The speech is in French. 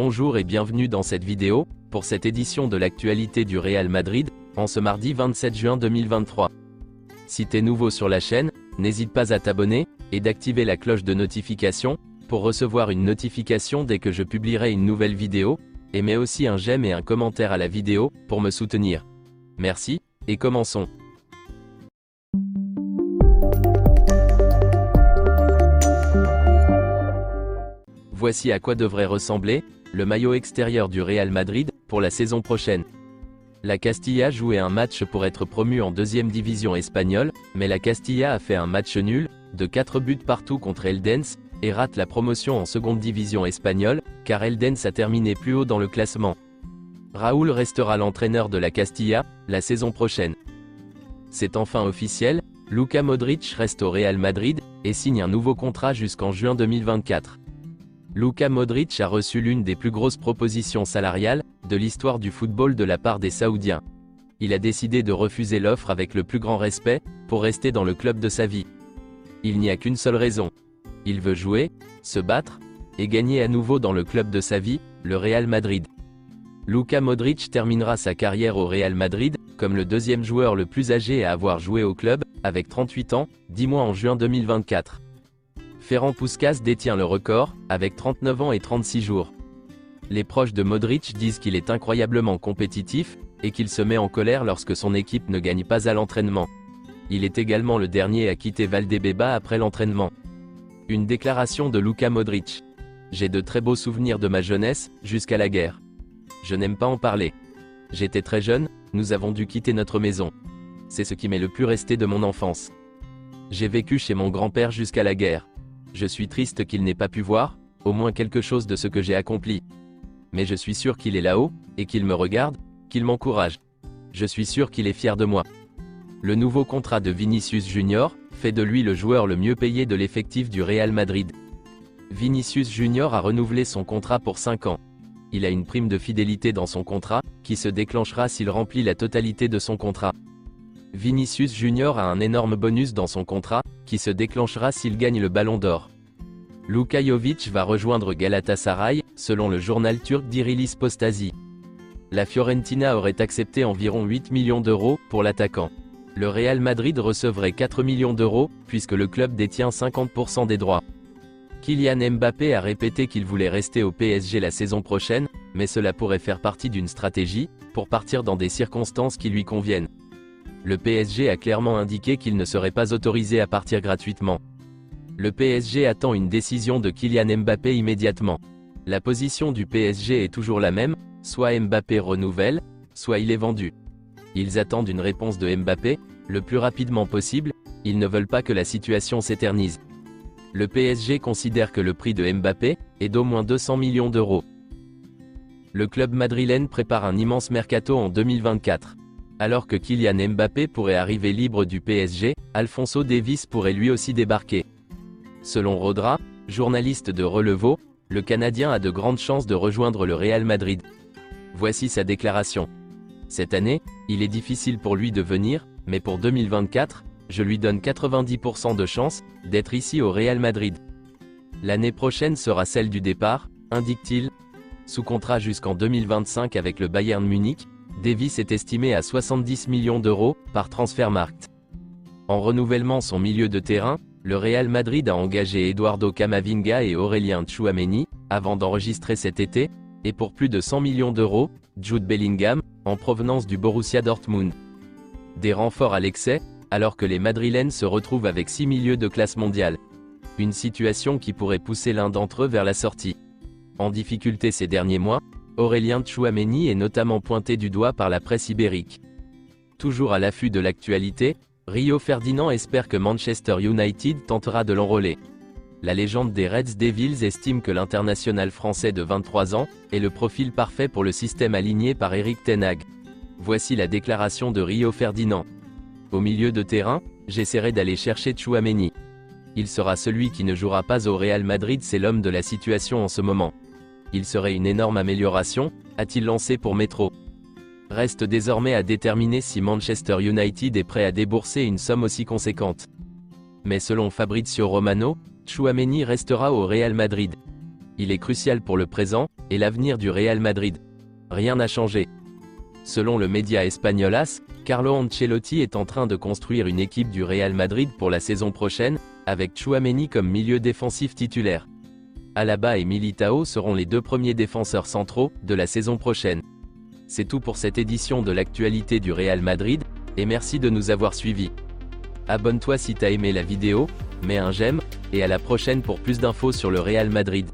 Bonjour et bienvenue dans cette vidéo, pour cette édition de l'actualité du Real Madrid, en ce mardi 27 juin 2023. Si t'es nouveau sur la chaîne, n'hésite pas à t'abonner, et d'activer la cloche de notification, pour recevoir une notification dès que je publierai une nouvelle vidéo, et mets aussi un j'aime et un commentaire à la vidéo, pour me soutenir. Merci, et commençons. Voici à quoi devrait ressembler le maillot extérieur du Real Madrid pour la saison prochaine. La Castilla jouait un match pour être promu en deuxième division espagnole, mais la Castilla a fait un match nul, de 4 buts partout contre Eldense, et rate la promotion en seconde division espagnole, car Eldense a terminé plus haut dans le classement. Raúl restera l'entraîneur de la Castilla, la saison prochaine. C'est enfin officiel, Luka Modric reste au Real Madrid, et signe un nouveau contrat jusqu'en juin 2024. Luka Modric a reçu l'une des plus grosses propositions salariales de l'histoire du football de la part des Saoudiens. Il a décidé de refuser l'offre avec le plus grand respect, pour rester dans le club de sa vie. Il n'y a qu'une seule raison. Il veut jouer, se battre, et gagner à nouveau dans le club de sa vie, le Real Madrid. Luka Modric terminera sa carrière au Real Madrid, comme le deuxième joueur le plus âgé à avoir joué au club, avec 38 ans, 10 mois en juin 2024. Ferran Puskás détient le record, avec 39 ans et 36 jours. Les proches de Modric disent qu'il est incroyablement compétitif, et qu'il se met en colère lorsque son équipe ne gagne pas à l'entraînement. Il est également le dernier à quitter Valdebeba après l'entraînement. Une déclaration de Luka Modric. J'ai de très beaux souvenirs de ma jeunesse, jusqu'à la guerre. Je n'aime pas en parler. J'étais très jeune, nous avons dû quitter notre maison. C'est ce qui m'est le plus resté de mon enfance. J'ai vécu chez mon grand-père jusqu'à la guerre. Je suis triste qu'il n'ait pas pu voir, au moins quelque chose de ce que j'ai accompli. Mais je suis sûr qu'il est là-haut, et qu'il me regarde, qu'il m'encourage. Je suis sûr qu'il est fier de moi. Le nouveau contrat de Vinicius Junior fait de lui le joueur le mieux payé de l'effectif du Real Madrid. Vinicius Junior a renouvelé son contrat pour 5 ans. Il a une prime de fidélité dans son contrat, qui se déclenchera s'il remplit la totalité de son contrat. Vinicius Junior a un énorme bonus dans son contrat, qui se déclenchera s'il gagne le Ballon d'Or. Luka Jovic va rejoindre Galatasaray, selon le journal turc Dirilis Postasi. La Fiorentina aurait accepté environ 8 millions d'euros pour l'attaquant. Le Real Madrid recevrait 4 millions d'euros, puisque le club détient 50% des droits. Kylian Mbappé a répété qu'il voulait rester au PSG la saison prochaine, mais cela pourrait faire partie d'une stratégie, pour partir dans des circonstances qui lui conviennent. Le PSG a clairement indiqué qu'il ne serait pas autorisé à partir gratuitement. Le PSG attend une décision de Kylian Mbappé immédiatement. La position du PSG est toujours la même, soit Mbappé renouvelle, soit il est vendu. Ils attendent une réponse de Mbappé, le plus rapidement possible, ils ne veulent pas que la situation s'éternise. Le PSG considère que le prix de Mbappé est d'au moins 200 millions d'euros. Le club madrilène prépare un immense mercato en 2024. Alors que Kylian Mbappé pourrait arriver libre du PSG, Alphonso Davies pourrait lui aussi débarquer. Selon Rodra, journaliste de Relevo, le Canadien a de grandes chances de rejoindre le Real Madrid. Voici sa déclaration. Cette année, il est difficile pour lui de venir, mais pour 2024, je lui donne 90% de chances d'être ici au Real Madrid. L'année prochaine sera celle du départ, indique-t-il. Sous contrat jusqu'en 2025 avec le Bayern Munich, Davies est estimé à 70 millions d'euros par Transfermarkt. En renouvellement son milieu de terrain, le Real Madrid a engagé Eduardo Camavinga et Aurélien Tchouaméni, avant d'enregistrer cet été, et pour plus de 100 millions d'euros, Jude Bellingham, en provenance du Borussia Dortmund. Des renforts à l'excès, alors que les Madrilènes se retrouvent avec 6 milieux de classe mondiale. Une situation qui pourrait pousser l'un d'entre eux vers la sortie. En difficulté ces derniers mois, Aurélien Tchouaméni est notamment pointé du doigt par la presse ibérique. Toujours à l'affût de l'actualité, Rio Ferdinand espère que Manchester United tentera de l'enrôler. La légende des Reds Devils estime que l'international français de 23 ans est le profil parfait pour le système aligné par Erik ten Hag. Voici la déclaration de Rio Ferdinand. Au milieu de terrain, j'essaierai d'aller chercher Tchouaméni. Il sera celui qui ne jouera pas au Real Madrid, c'est l'homme de la situation en ce moment. Il serait une énorme amélioration, a-t-il lancé pour Metro. Reste désormais à déterminer si Manchester United est prêt à débourser une somme aussi conséquente. Mais selon Fabrizio Romano, Tchouaméni restera au Real Madrid. Il est crucial pour le présent, Et l'avenir du Real Madrid? Rien n'a changé. Selon le média espagnol AS, Carlo Ancelotti est en train de construire une équipe du Real Madrid pour la saison prochaine, avec Tchouaméni comme milieu défensif titulaire. Alaba et Militao seront les deux premiers défenseurs centraux de la saison prochaine. C'est tout pour cette édition de l'actualité du Real Madrid, et merci de nous avoir suivis. Abonne-toi si t'as aimé la vidéo, mets un j'aime, et à la prochaine pour plus d'infos sur le Real Madrid.